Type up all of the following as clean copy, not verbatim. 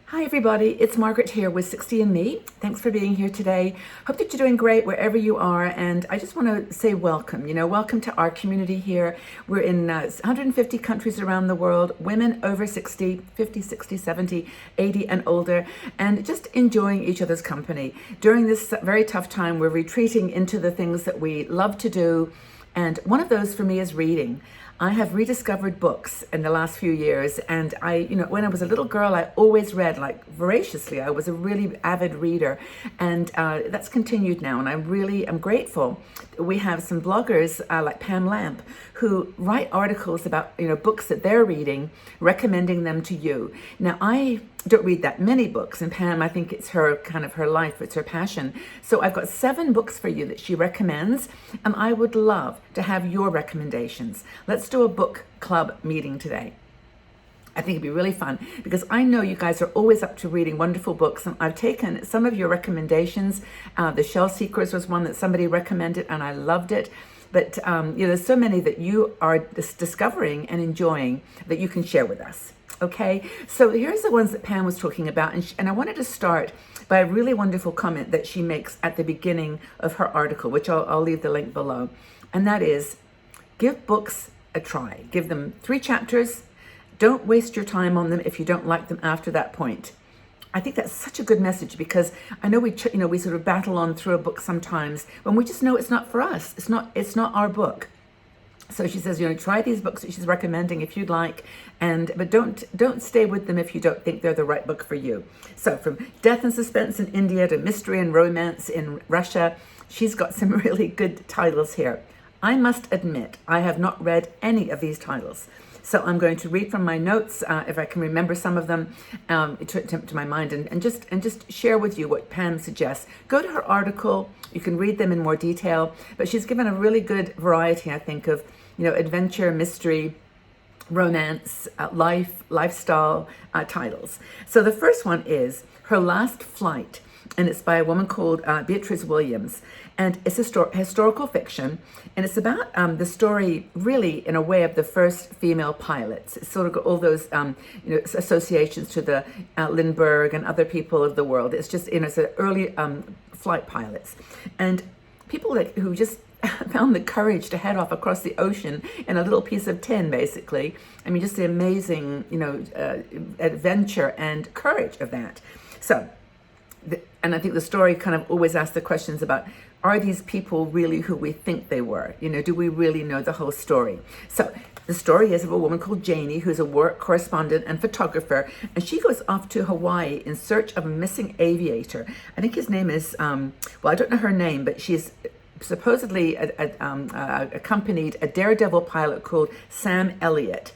Hi everybody, it's Margaret here with 60 and Me. Thanks for being here today. Hope that you're doing great wherever you are, and I just want to say welcome. Welcome to our community here. We're in 150 countries around the world, women over 60, 50, 60, 70, 80 and older, and just enjoying each other's company. During this very tough time, we're retreating into the things that we love to do, and one of those for me is reading. I have rediscovered books in the last few years, and when I was a little girl, I always read like voraciously. I was a really avid reader, and that's continued now, and I really am grateful. We have some bloggers like Pam Lamp who write articles about books that they're reading, recommending them to you. Now, I don't read that many books, and Pam, I think it's her life, it's her passion. So I've got 7 books for you that she recommends, and I would love to have your recommendations. Let's do a book club meeting today. I think it'd be really fun because I know you guys are always up to reading wonderful books, and I've taken some of your recommendations. The Shell Seekers was one that somebody recommended, and I loved it. But there's so many that you are discovering and enjoying that you can share with us. Okay, so here's the ones that Pam was talking about, and I wanted to start by a really wonderful comment that she makes at the beginning of her article, which I'll leave the link below, and that is, give books a try. Give them 3 chapters. Don't waste your time on them if you don't like them after that point. I think that's such a good message because I know we sort of battle on through a book sometimes when we just know it's not for us. It's not our book. So she says, try these books that she's recommending if you'd like, but don't stay with them if you don't think they're the right book for you. So from death and suspense in India to mystery and romance in Russia, she's got some really good titles here. I must admit, I have not read any of these titles. So I'm going to read from my notes, if I can remember some of them, to my mind, and just share with you what Pam suggests. Go to her article. You can read them in more detail, but she's given a really good variety, I think, of adventure, mystery, romance, lifestyle titles. So the first one is Her Last Flight, and it's by a woman called Beatrice Williams. And it's historical fiction, and it's about the story, really, in a way, of the first female pilots. It's sort of got all those associations to the Lindbergh and other people of the world. It's just, it's an early flight pilots. And people who just found the courage to head off across the ocean in a little piece of tin, basically. I mean, just the amazing, adventure and courage of that. So, and I think the story kind of always asks the questions about, are these people really who we think they were? Do we really know the whole story? So the story is of a woman called Janie, who's a war correspondent and photographer, and she goes off to Hawaii in search of a missing aviator. I think his name is, I don't know her name, but she's supposedly accompanied a daredevil pilot called Sam Elliott.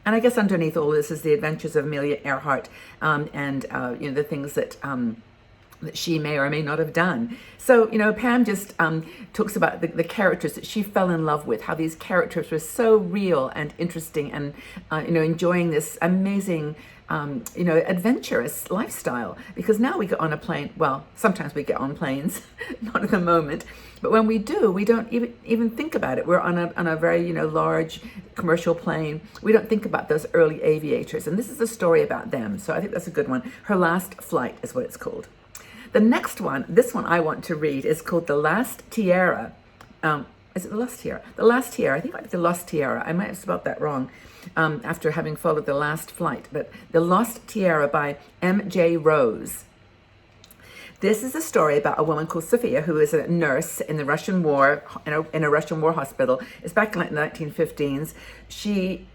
And I guess underneath all this is the adventures of Amelia Earhart and the things that she may or may not have done. So, Pam just talks about the characters that she fell in love with, how these characters were so real and interesting, and, enjoying this amazing, adventurous lifestyle. Because now we get on a plane, well, sometimes we get on planes, not at the moment, but when we do, we don't even think about it. We're on a very, large commercial plane. We don't think about those early aviators. And this is a story about them. So I think that's a good one. Her Last Flight is what it's called. The next one, this one I want to read, is called The Last Tiara. Is it The Last Tiara? The Last Tiara. I think it might be The Lost Tiara. I might have spelled that wrong after having followed The Last Flight. But The Lost Tiara by M.J. Rose. This is a story about a woman called Sophia, who is a nurse in the Russian war, in a Russian war hospital. It's back in like the 1915s. She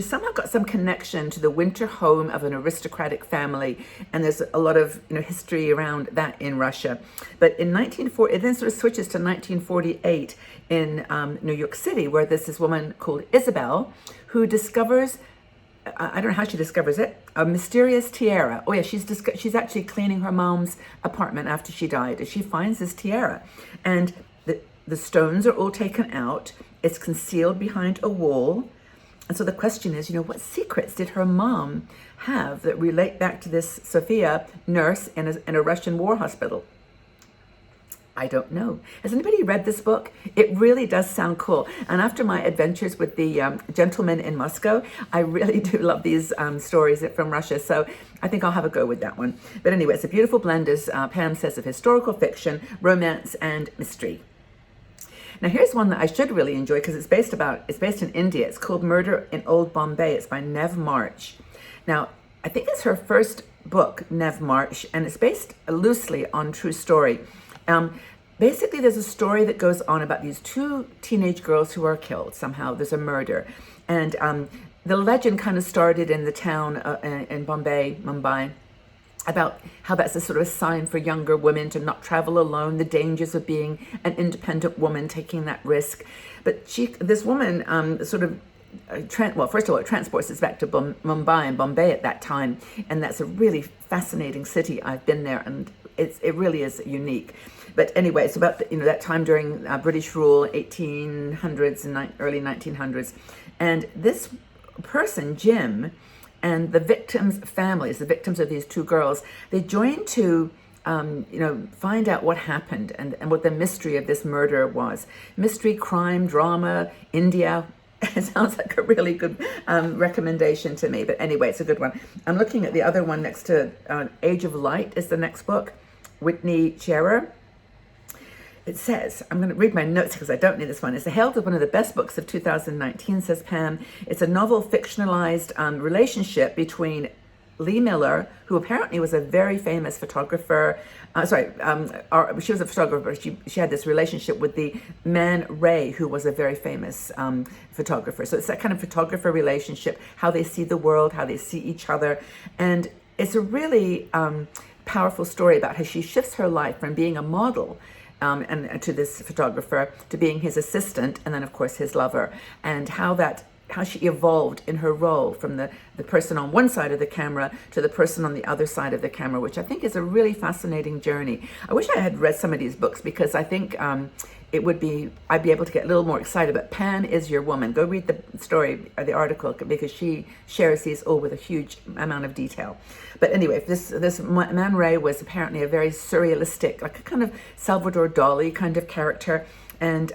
somehow got some connection to the winter home of an aristocratic family, and there's a lot of history around that in Russia. But in 1940, it then sort of switches to 1948 in New York City, where there's this woman called Isabel who discovers, I don't know how she discovers it, a mysterious tiara. Oh yeah, she's actually cleaning her mom's apartment after she died, and she finds this tiara, and the stones are all taken out. It's concealed behind a wall. And so the question is, what secrets did her mom have that relate back to this Sophia, nurse in a Russian war hospital? I don't know. Has anybody read this book? It really does sound cool. And after my adventures with the gentleman in Moscow, I really do love these stories from Russia. So I think I'll have a go with that one. But anyway, it's a beautiful blend, as Pam says, of historical fiction, romance, and mystery. Now here's one that I should really enjoy because it's based in India. It's called Murder in Old Bombay. It's by Nev March. Now, I think it's her first book, Nev March, and it's based loosely on true story. Basically, there's a story that goes on about these two teenage girls who are killed. Somehow there's a murder. And the legend kind of started in the town in Mumbai, about how that's a sort of a sign for younger women to not travel alone, the dangers of being an independent woman, taking that risk. But this woman first of all, it transports us back to Mumbai and Bombay at that time. And that's a really fascinating city. I've been there, and it really is unique. But anyway, it's about that time during British rule, 1800s and early 1900s. And this person, Jim, and the victims' families, the victims of these two girls, they joined to find out what happened and what the mystery of this murder was. Mystery, crime, drama, India. It sounds like a really good recommendation to me. But anyway, it's a good one. I'm looking at the other one next to Age of Light is the next book. Whitney Tierra. It says, I'm going to read my notes because I don't need this one. It's hailed as one of the best books of 2019, says Pam. It's a novel fictionalized relationship between Lee Miller, who apparently was a very famous photographer. She was a photographer. She had this relationship with the Man Ray, who was a very famous photographer. So it's that kind of photographer relationship, how they see the world, how they see each other. And it's a really powerful story about how she shifts her life from being a model and to this photographer, to being his assistant, and then of course his lover, and how she evolved in her role from the person on one side of the camera to the person on the other side of the camera, which I think is a really fascinating journey. I wish I had read some of these books because I think I'd be able to get a little more excited. But Pan is Your Woman. Go read the story or the article because she shares these all with a huge amount of detail. But anyway, this Man Ray was apparently a very surrealistic, like a kind of Salvador Dali kind of character. And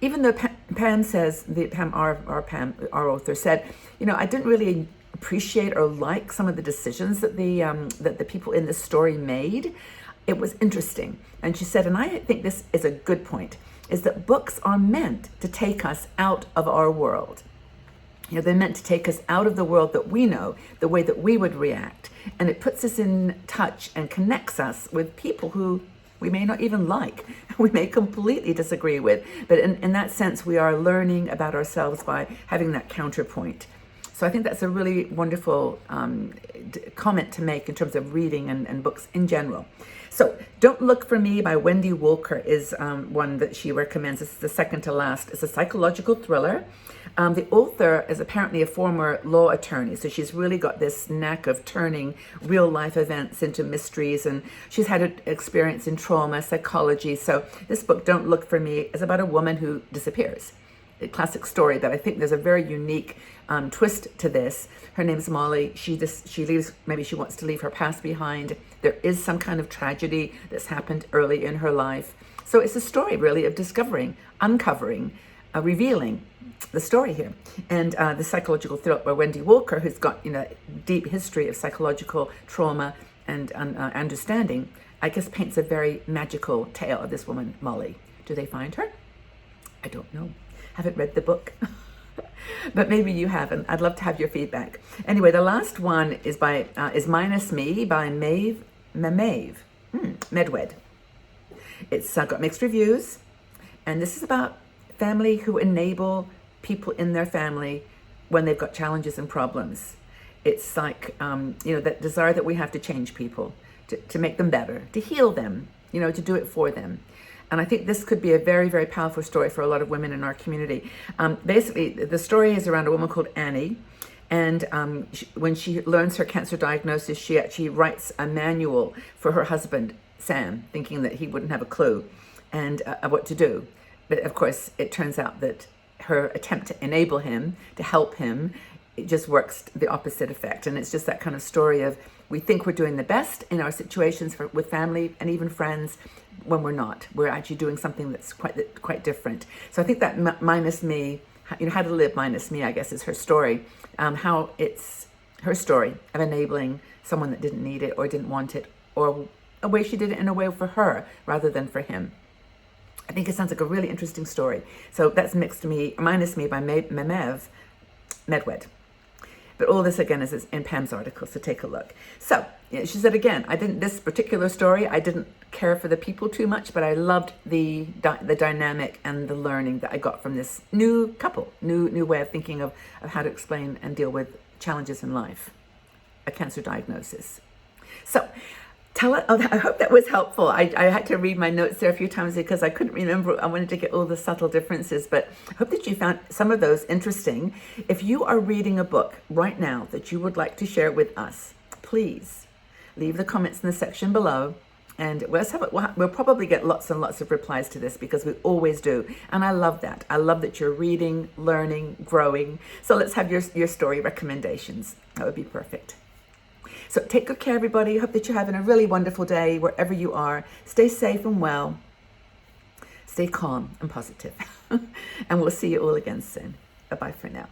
even though Pam says, our author said, I didn't really appreciate or like some of the decisions that the people in this story made, it was interesting. And she said, and I think this is a good point, is that books are meant to take us out of our world. They're meant to take us out of the world that we know, the way that we would react. And it puts us in touch and connects us with people who we may not even like, we may completely disagree with. But in that sense, we are learning about ourselves by having that counterpoint. So I think that's a really wonderful comment to make in terms of reading and books in general. So Don't Look for Me by Wendy Walker is one that she recommends. It's the second to last. It's a psychological thriller. The author is apparently a former law attorney, so she's really got this knack of turning real life events into mysteries, and she's had an experience in trauma, psychology. So this book, Don't Look for Me, is about a woman who disappears. A classic story that I think there's a very unique twist to this. Her name's Molly. She leaves, maybe she wants to leave her past behind. There is some kind of tragedy that's happened early in her life. So it's a story really of discovering, uncovering, revealing the story here. And the psychological thriller by Wendy Walker, who's got deep history of psychological trauma and understanding, I guess paints a very magical tale of this woman, Molly. Do they find her? I don't know. Haven't read the book. But maybe you haven't. I'd love to have your feedback. Anyway, the last one is Minus Me by Medwed. It's got mixed reviews, and this is about family who enable people in their family when they've got challenges and problems. It's like, that desire that we have to change people, to make them better, to heal them, to do it for them. And I think this could be a very, very powerful story for a lot of women in our community. Basically, the story is around a woman called Annie. And when she learns her cancer diagnosis, she actually writes a manual for her husband, Sam, thinking that he wouldn't have a clue and what to do. But of course, it turns out that her attempt to enable him, to help him, it just works the opposite effect. And it's just that kind of story of we think we're doing the best in our situations with family and even friends when we're not. We're actually doing something that's quite different. So I think that minus me, how to live minus me, I guess, is her story. How it's her story of enabling someone that didn't need it or didn't want it, or a way she did it in a way for her rather than for him. I think it sounds like a really interesting story. So that's minus me by Medwed. But all this again is in Pam's article, so take a look. So she said again, this particular story, I didn't care for the people too much, but I loved the dynamic and the learning that I got from this new couple, new way of thinking of how to explain and deal with challenges in life, a cancer diagnosis. So I hope that was helpful. I had to read my notes there a few times because I couldn't remember. I wanted to get all the subtle differences, but I hope that you found some of those interesting. If you are reading a book right now that you would like to share with us, please leave the comments in the section below. And we'll probably get lots and lots of replies to this because we always do. And I love that. I love that you're reading, learning, growing. So let's have your story recommendations. That would be perfect. So take good care, everybody. Hope that you're having a really wonderful day wherever you are. Stay safe and well. Stay calm and positive. And we'll see you all again soon. Bye-bye for now.